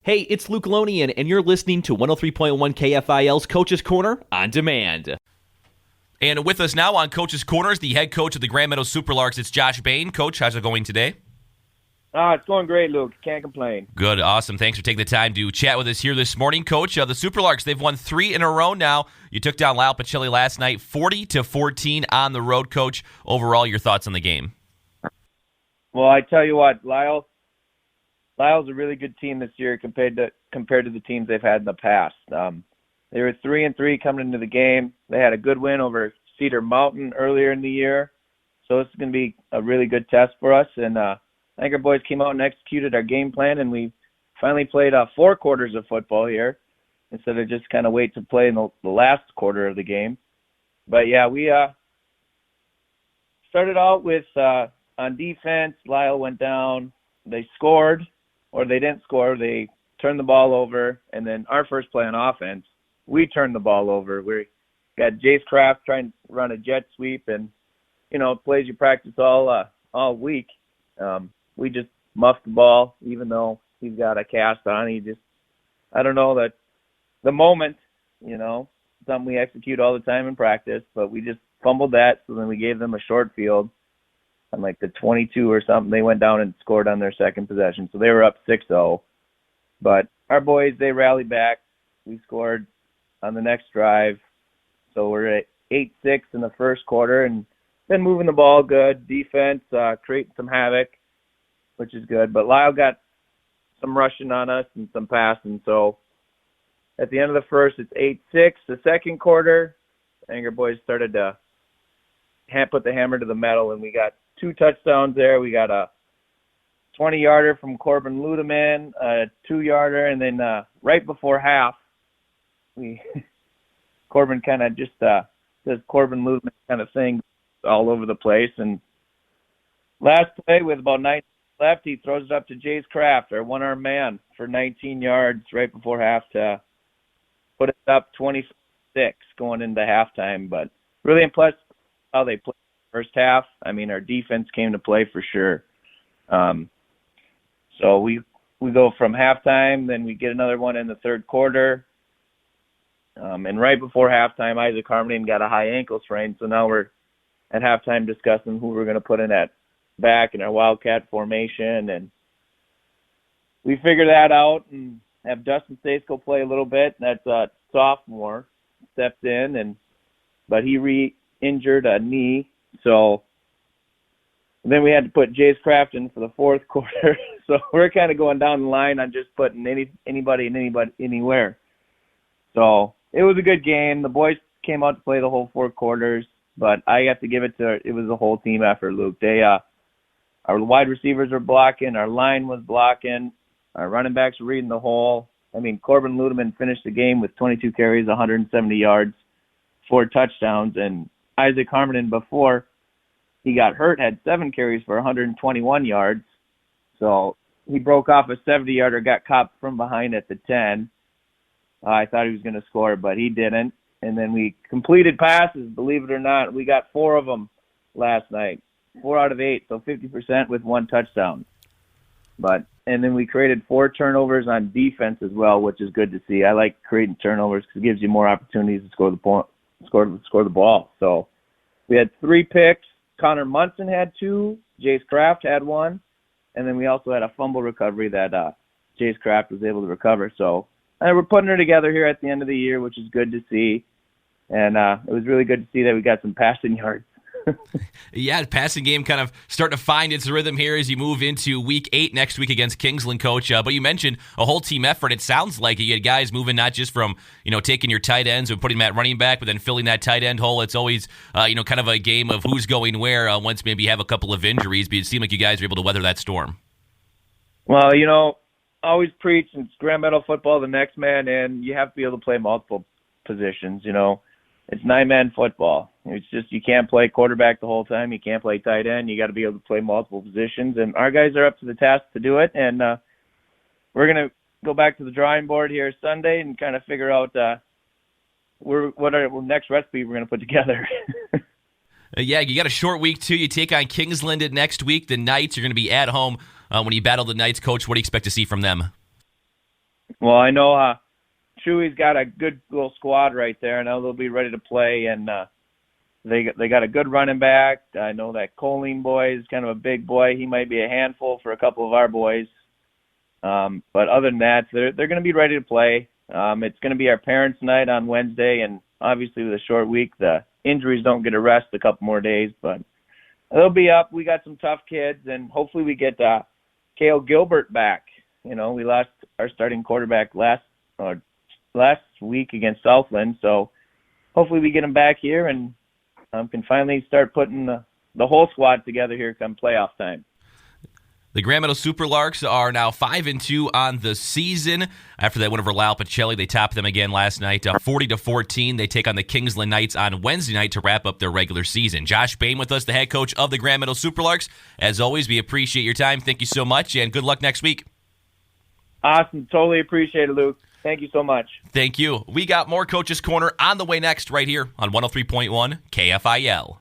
Hey, it's Luke Lonien, and you're listening to 103.1 KFIL's Coach's Corner on demand. And with us now on Coach's Corner is the head coach of the Grand Meadow Superlarks. It's Josh Bain. Coach, how's it going today? It's going great, Luke. Can't complain. Good, awesome. Thanks for taking the time to chat with us here this morning, Coach. The Superlarks, they've won 3 in a row now. You took down Pacelli last night, 40-14 on the road, Coach. Overall, your thoughts on the game? Well, I tell you what, Lyle's a really good team this year compared to the teams they've had in the past. They were 3-3 coming into the game. They had a good win over Cedar Mountain earlier in the year, so this is going to be a really good test for us. And I think our boys came out and executed our game plan, and we finally played 4 quarters of football here instead of just kind of wait to play in the last quarter of the game. But yeah, we started out with on defense. Lyle went down. They scored. Or they didn't score, they turned the ball over, and then our first play on offense, we turned the ball over. We got Jace Kraft trying to run a jet sweep, and, plays you practice all week. We just muffed the ball, even though he's got a cast on. I don't know, that the moment, something we execute all the time in practice, but we just fumbled that, so then we gave them a short field. On like the 22 or something, they went down and scored on their second possession. So they were up 6-0. But our boys, they rallied back. We scored on the next drive. So we're at 8-6 in the first quarter and been moving the ball good. Defense, creating some havoc, which is good. But Lyle got some rushing on us and some passing. So at the end of the first, it's 8-6. The second quarter, I think our boys started to put the hammer to the metal, and we got 2 touchdowns there. We got a 20-yarder from Corbin Ludeman, a 2-yarder, and then right before half, Corbin kind of just does Corbin Ludeman kind of thing all over the place. And last play with about 9 left, he throws it up to Jace Kraft, our one-arm man, for 19 yards right before half to put it up 26 going into halftime. But really impressed how they played first half. I mean, our defense came to play for sure. So we go from halftime, then we get another one in the third quarter. And right before halftime, Isaac Harmonian got a high ankle sprain. So now we're at halftime discussing who we're going to put in at back in our Wildcat formation. And we figure that out and have Dustin Stasko play a little bit. That's a sophomore, stepped in, but he re-injured a knee. So then we had to put Jace Kraft in for the fourth quarter. So we're kind of going down the line on just putting anybody anywhere. So it was a good game. The boys came out to play the whole 4 quarters, but I have to give it was a whole team effort, Luke. Our wide receivers were blocking, our line was blocking, our running backs were reading the hole. I mean, Corbin Ludeman finished the game with 22 carries, 170 yards, 4 touchdowns, and Isaac Harmonian, before he got hurt, had 7 carries for 121 yards. So he broke off a 70-yarder, got caught from behind at the 10. I thought he was going to score, but he didn't. And then we completed passes, believe it or not. We got 4 of them last night, 4 out of 8, so 50% with 1 touchdown. And then we created 4 turnovers on defense as well, which is good to see. I like creating turnovers because it gives you more opportunities to score the ball. So we had 3 picks. Connor Munson had 2. Jace Kraft had 1. And then we also had a fumble recovery that Jace Kraft was able to recover. So we're putting her together here at the end of the year, which is good to see. And it was really good to see that we got some passing yards. Yeah, the passing game kind of starting to find its rhythm here as you move into Week 8 next week against Kingsland, Coach. But you mentioned a whole team effort. It sounds like you had guys moving not just from, taking your tight ends and putting them at running back, but then filling that tight end hole. It's always, kind of a game of who's going where once maybe you have a couple of injuries. But it seemed like you guys were able to weather that storm. Well, always preach, it's Grand Meadow football, the next man in. You have to be able to play multiple positions, It's 9-man football. It's just you can't play quarterback the whole time. You can't play tight end. You got to be able to play multiple positions. And our guys are up to the task to do it. And we're going to go back to the drawing board here Sunday and kind of figure out what our next recipe we're going to put together. Yeah, you got a short week, too. You take on Kingsland next week. The Knights are going to be at home when you battle the Knights. Coach, what do you expect to see from them? Well, I know Chewy's got a good little squad right there. I know they'll be ready to play, and they got a good running back. I know that Colleen boy is kind of a big boy. He might be a handful for a couple of our boys. But other than that, they're going to be ready to play. It's going to be our parents' night on Wednesday, and obviously with a short week, the injuries don't get a rest a couple more days. But they'll be up. We got some tough kids, and hopefully we get Cale Gilbert back. You know, we lost our starting quarterback last week against Southland, so hopefully we get him back here and can finally start putting the whole squad together here come playoff time. The Grand Meadow Superlarks are now 5-2 on the season. After that win over Lule Pacelli, they topped them again last night, 40-14. They take on the Kingsland Knights on Wednesday night to wrap up their regular season. Josh Bain with us, the head coach of the Grand Meadow Superlarks. As always, we appreciate your time. Thank you so much, and good luck next week. Awesome. Totally appreciate it, Luke. Thank you so much. Thank you. We got more Coach's Corner on the way next right here on 103.1 KFIL.